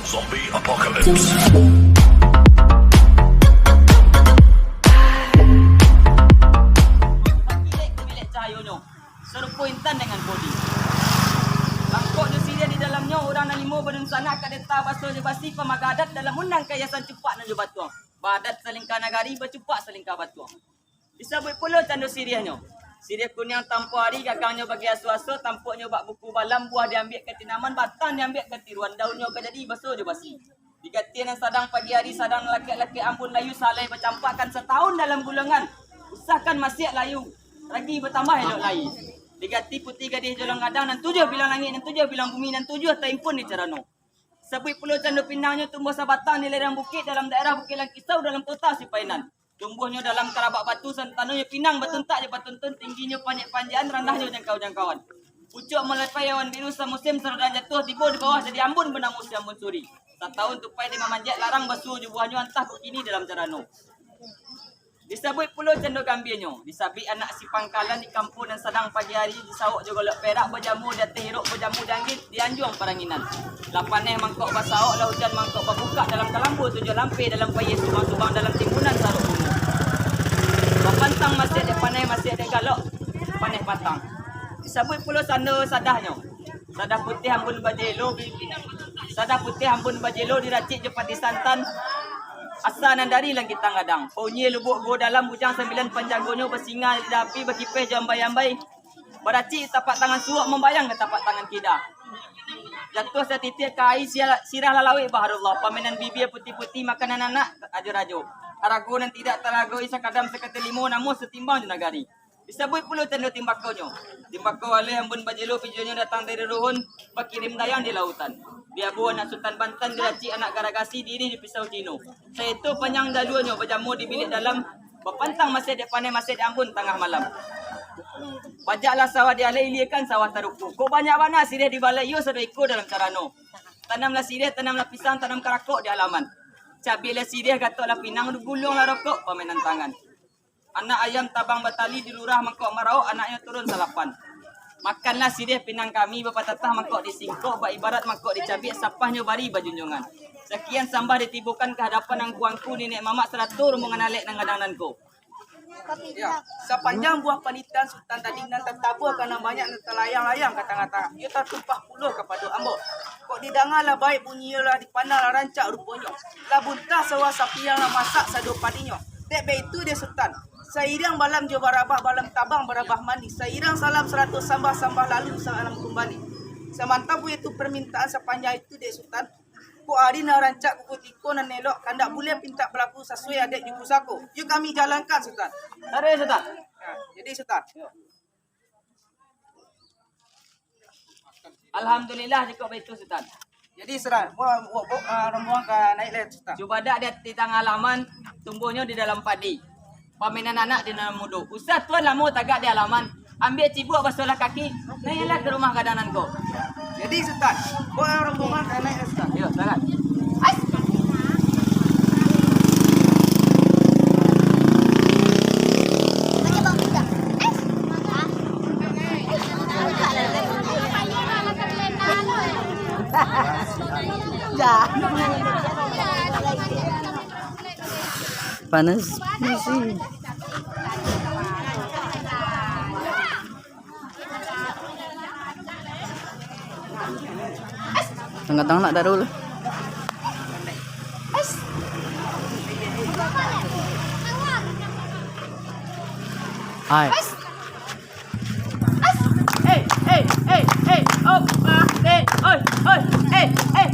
Zombie Apocalypse. Bilik cahayonyo serupointan dengan body. Bangkok nyo siria di dalamnya orang na limo badun sana kadeta baso nyo basi pamagadat dalam undang kayasan cepat nyo batuang. Badat salingka nagari bacupak salingka batuang. Disabui pulo tando siria nyo. Siria kunyang tampu hari gagangnya bagi asu-asu tampuknya bak buku balam buah diambil ke tinaman batang diambil ke tiruan daunnya ke jadi baso nyo basi. Digatian yang sadang pagi hari sadang laki-laki ampun layu salai bercampakkan setahun dalam gulungan. Usahakan masih layu. Lagi bertambah elok lain. Digati putih gadis jolong gadang dan 7 bilang langit dan 7 bilang bumi dan 7 taimpun di Carano. Sabui pulau candu pinangnya tumbuh sabatang di lereng bukit dalam daerah Bukit Langkisau dalam kota Sipainan. Tumbuhnya dalam kerabak batu santannya pinang bertuntak je batuntun tingginya panjang-panjang rendahnya jangkauan-jangkauan. Pucuk melepai awan biru semusim serdan jatuh tiba di bawah jadi ambun benamus ambun suri. Setahun tupai dia memanjat larang basuh jubuhnya entah kini dalam Carano. Disabui pulau Cendo Gambirnyo. Disabi anak si pangkalan di kampung dan sadang pagi hari disawak juga golok perak berjamu dan tehiruk berjamu danggit dianjung peranginan. Lapaneh mangkok basawak lautan mangkok berbuka dalam kelambu tujuh lampe dalam payah subang-subang dalam timbunan saruk bunga. Bapantang masih ada paneh masih ada galok paneh patang. Disabui pulau Sando Sadahnyo. Sadah putih ambun bajelo. Sadah putih ambun bajelo diracik jepati santan. Asanan dari langit tangadang. Punyi lubuk go dalam bujang 9 penjagonyo bersingal di api berkipeh jambai-jambai. Beraci tapak tangan suak membayang ke tapak tangan kita. Jatuh setitik ke air sirah lalawik baharullah. Pamenan bibir putih-putih makanan anak ajo-rajo. Arago dan tidak terago isa kadam sekata limo namun setimbang junagari. Disabui pulau tendo timbakonyo. Timbakau alih ambun bajelo pijonyo datang dari ruhun berkirim dayang di lautan. Dia buah anak Sultan Banten diraci anak garagasi diri di pisau Cino. Saya itu panjang daluannya berjamu di bilik dalam berpantang masih ada panen masih ada ambun tengah malam. Bajaklah sawah dia iliakan sawah taruku. Kau banyak mana sirih di balai yo sudah ikut dalam Carano. Tanamlah sirih, tanamlah pisang, tanam kerakok di halaman. Cabilah sirih, gatoklah pinang, gulunglah rokok permainan tangan. Anak ayam tabang batali di lurah mangkok marau, anaknya turun salapan. Makanlah sirih pinang kami berpatatah mangkok di singkok, ibarat mangkok di cabik sapahnya bari bajunjungan. Sekian sambah ditibukan ke hadapan angkuangku nenek mamak seratur rombongan alek nang gadanganku. Ya, sepanjang buah panitan Sultan tadi nan tertabur karena banyak terlayang-layang kata-kata. Ia tertumpah puluh kepada ambok. Kok didangarlah baik bunyilah dipandanglah rancak rupanya. Lah buntah sewa sapi yang masak sadu padinya. Dek be itu dia Sultan. Sairang balam jo barabah balam tabang barabah mandi. Sairang salam 100 sambah-sambah lalu salam kembali. Semantap itu permintaan sepanjang itu dek Sultan. Ku hari na rancak kuku tiko nan elok kandak boleh pinta berlaku sesuai adik di pusako. Yuk kami jalankan Sultan. Ada Sultan. Ya, jadi Sultan. Alhamdulillah jika begitu Sultan. Jadi serah, rombongan ke naik leh Sultan. Cuba dak dia di tengah halaman, tumbuhnya di dalam padi. Paminan anak di dalam mudu. Ustaz tuan lama tagak di halaman. Ambil cibuk basuhlah kaki. Naiklah ke rumah kadanan kau. Jadi Sultan, rombongan ke naik Sultan. Yuk, sangat. Panas sih. Tengah-tengah nak darul. Hai. Hey, hey, hey, hey, oh, oi, oi, hey, hey.